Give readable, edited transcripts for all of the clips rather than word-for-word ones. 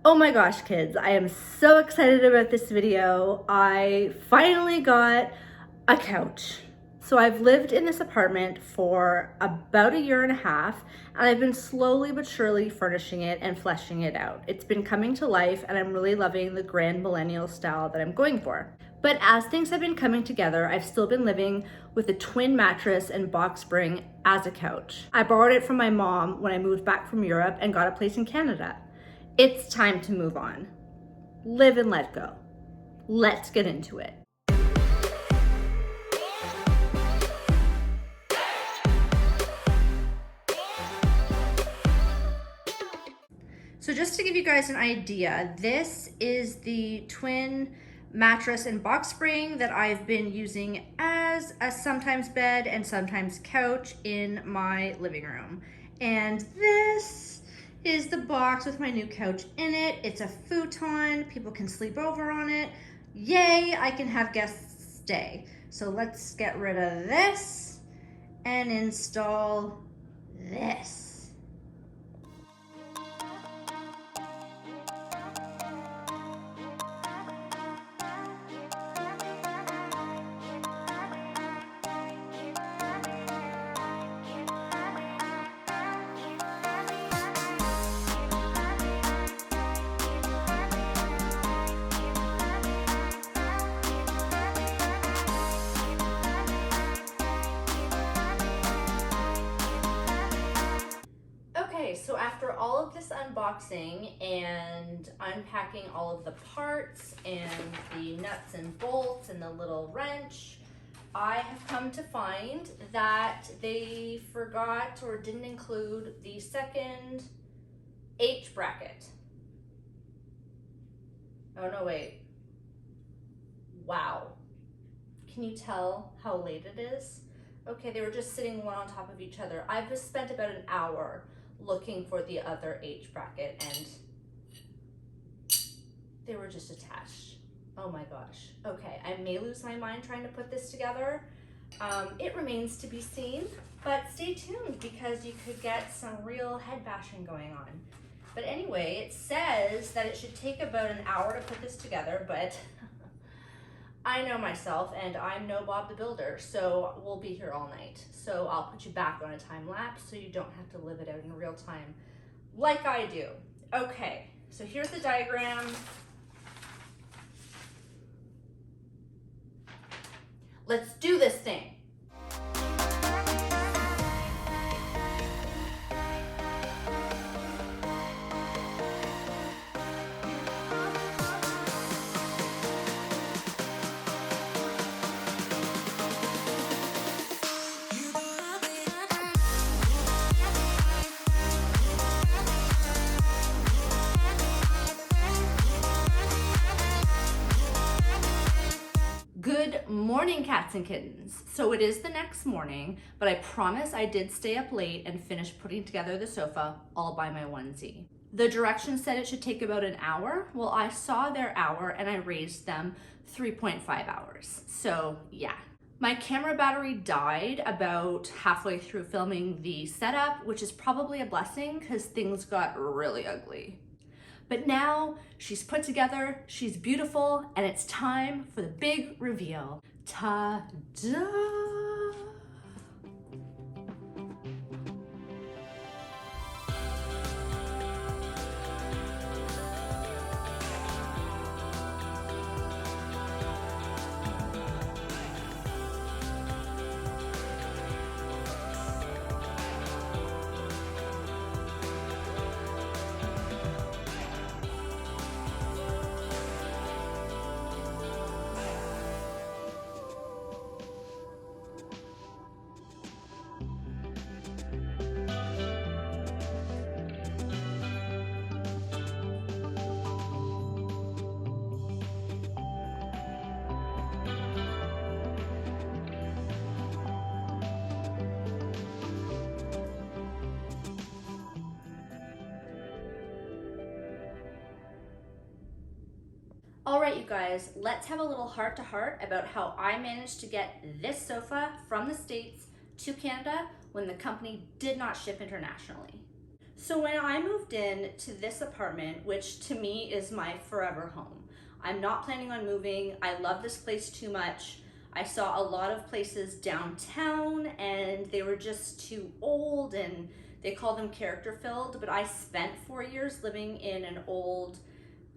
Oh my gosh, kids, I am so excited about this video. I finally got a couch. So I've lived in this apartment for about a year and a half, and I've been slowly but surely furnishing it and fleshing it out. It's been coming to life, and I'm really loving the grand millennial style that I'm going for. But as things have been coming together, I've still been living with a twin mattress and box spring as a couch. I borrowed it from my mom when I moved back from Europe and got a place in Canada. It's time to move on. Live and let go. Let's get into it. So just to give you guys an idea, this is the twin mattress and box spring that I've been using as a sometimes bed and sometimes couch in my living room. And this is the box with my new couch in it. It's a futon. People can sleep over on it. Yay, I can have guests stay. So let's get rid of this and install this. So after all of this unboxing and unpacking all of the parts and the nuts and bolts and the little wrench, I have come to find that they forgot or didn't include the second H bracket. Oh no, wait. Wow. Can you tell how late it is? Okay, they were just sitting one on top of each other. I've just spent about an hour looking for the other H bracket and they were just attached. Oh my gosh. Okay, I may lose my mind trying to put this together. It remains to be seen, but stay tuned because you could get some real head bashing going on. But anyway, it says that it should take about an hour to put this together, but I know myself and I'm no Bob the Builder, so we'll be here all night. So I'll put you back on a time lapse so you don't have to live it out in real time like I do. Okay, so here's the diagram. Let's do this thing. Good morning, cats and kittens. So it is the next morning, but I promise I did stay up late and finish putting together the sofa all by my onesie. The directions said it should take about an hour. Well, I saw their hour and I raised them 3.5 hours. So yeah. My camera battery died about halfway through filming the setup, which is probably a blessing because things got really ugly. But now she's put together, she's beautiful, and it's time for the big reveal. Ta-da! All right, you guys, let's have a little heart-to-heart about how I managed to get this sofa from the States to Canada when the company did not ship internationally. So when I moved in to this apartment, which to me is my forever home, I'm not planning on moving. I love this place too much. I saw a lot of places downtown and they were just too old and they call them character filled, but I spent 4 years living in an old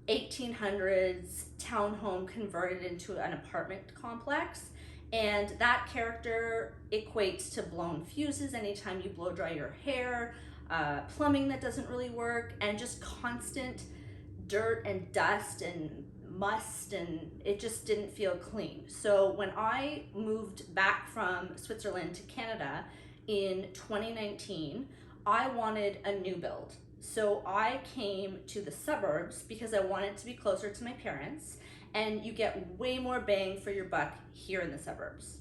1800s townhome converted into an apartment complex. And that character equates to blown fuses anytime you blow dry your hair, plumbing that doesn't really work, and just constant dirt and dust and must, and it just didn't feel clean. So when I moved back from Switzerland to Canada in 2019, I wanted a new build. So I came to the suburbs because I wanted to be closer to my parents, and you get way more bang for your buck here in the suburbs.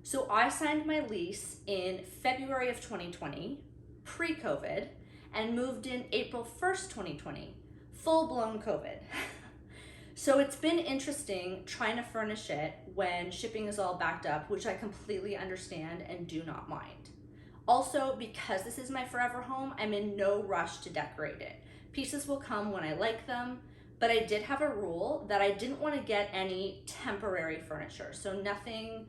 So I signed my lease in February of 2020, pre-COVID, and moved in April 1st, 2020, full-blown COVID. So it's been interesting trying to furnish it when shipping is all backed up, which I completely understand and do not mind. Also, because this is my forever home, I'm in no rush to decorate it. Pieces will come when I like them, but I did have a rule that I didn't want to get any temporary furniture. So nothing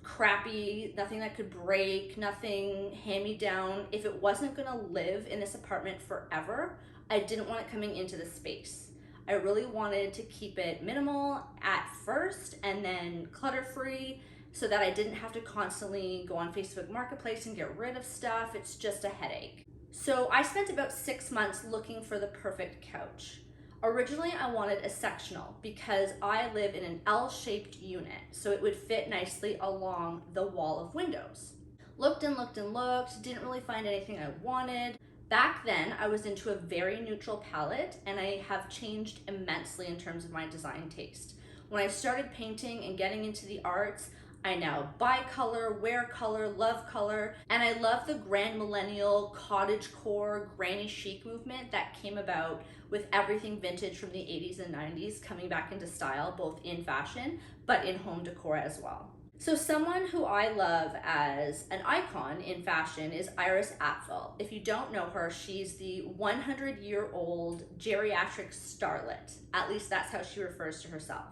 crappy, nothing that could break, nothing hand-me-down. If it wasn't gonna live in this apartment forever, I didn't want it coming into the space. I really wanted to keep it minimal at first and then clutter-free so that I didn't have to constantly go on Facebook Marketplace and get rid of stuff. It's just a headache. So I spent about 6 months looking for the perfect couch. Originally, I wanted a sectional because I live in an L-shaped unit, so it would fit nicely along the wall of windows. Looked and looked and looked, didn't really find anything I wanted. Back then, I was into a very neutral palette, and I have changed immensely in terms of my design taste. When I started painting and getting into the arts, I now buy color, wear color, love color, and I love the grand millennial, cottagecore, granny chic movement that came about with everything vintage from the 80s and 90s coming back into style, both in fashion, but in home decor as well. So someone who I love as an icon in fashion is Iris Apfel. If you don't know her, she's the 100-year-old geriatric starlet. At least that's how she refers to herself.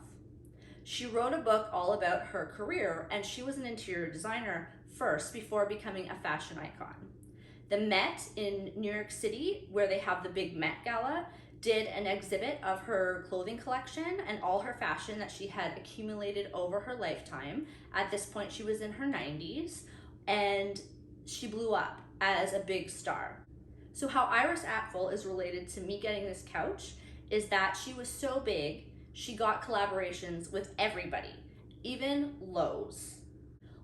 She wrote a book all about her career, and she was an interior designer first before becoming a fashion icon. The Met in New York City, where they have the big Met Gala, did an exhibit of her clothing collection and all her fashion that she had accumulated over her lifetime. At this point, she was in her 90s, and she blew up as a big star. So how Iris Apfel is related to me getting this couch is that she was so big, she got collaborations with everybody, even Lowe's.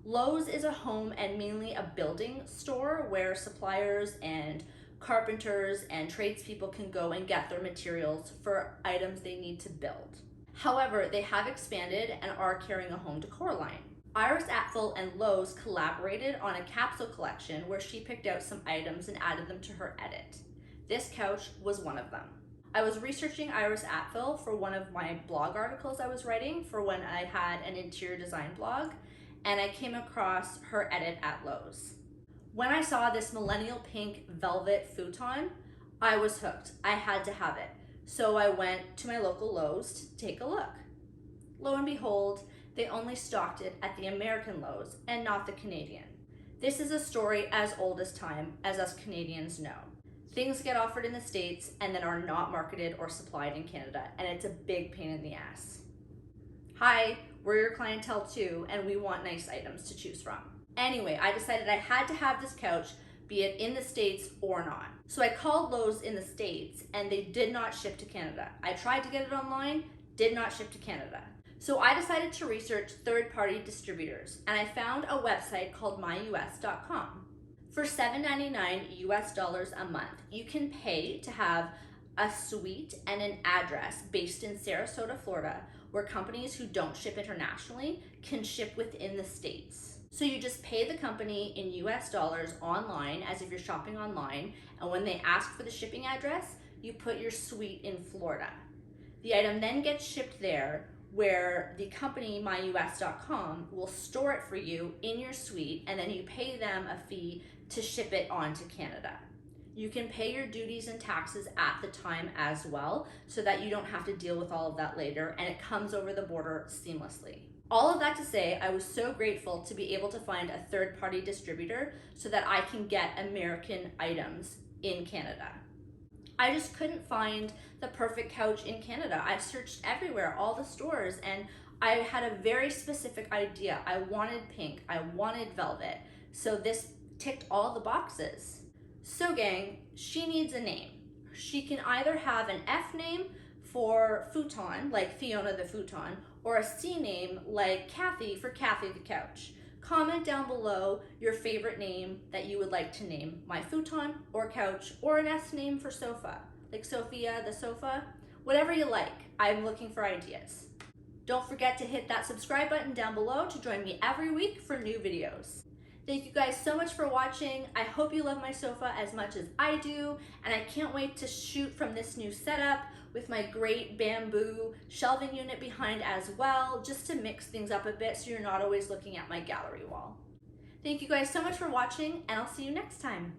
Lowe's is a home and mainly a building store where suppliers and carpenters and tradespeople can go and get their materials for items they need to build. However, they have expanded and are carrying a home decor line. Iris Apfel and Lowe's collaborated on a capsule collection where she picked out some items and added them to her edit. This couch was one of them. I was researching Iris Apfel for one of my blog articles I was writing for when I had an interior design blog, and I came across her edit at Lowe's. When I saw this millennial pink velvet futon, I was hooked. I had to have it. So I went to my local Lowe's to take a look. Lo and behold, they only stocked it at the American Lowe's and not the Canadian. This is a story as old as time, as us Canadians know. Things get offered in the States and then are not marketed or supplied in Canada, and it's a big pain in the ass. Hi, we're your clientele too, and we want nice items to choose from. Anyway, I decided I had to have this couch, be it in the States or not. So I called Lowe's in the States, and they did not ship to Canada. I tried to get it online, did not ship to Canada. So I decided to research third-party distributors, and I found a website called myus.com. For $7.99 US a month, you can pay to have a suite and an address based in Sarasota, Florida, where companies who don't ship internationally can ship within the States. So you just pay the company in US dollars online as if you're shopping online, and when they ask for the shipping address, you put your suite in Florida. The item then gets shipped there, where the company myus.com will store it for you in your suite, and then you pay them a fee to ship it on to Canada. You can pay your duties and taxes at the time as well, so that you don't have to deal with all of that later, and it comes over the border seamlessly. All of that to say, I was so grateful to be able to find a third-party distributor so that I can get American items in Canada. I just couldn't find the perfect couch in Canada. I searched everywhere, all the stores, and I had a very specific idea. I wanted pink, I wanted velvet. So this ticked all the boxes. So gang, she needs a name. She can either have an F name for futon, like Fiona the futon, or a C name like Kathy for Kathy the couch. Comment down below your favorite name that you would like to name my futon or couch, or an S name for sofa, like Sophia the sofa. Whatever you like, I'm looking for ideas. Don't forget to hit that subscribe button down below to join me every week for new videos. Thank you guys so much for watching. I hope you love my sofa as much as I do, and I can't wait to shoot from this new setup with my great bamboo shelving unit behind as well, just to mix things up a bit so you're not always looking at my gallery wall. Thank you guys so much for watching, and I'll see you next time.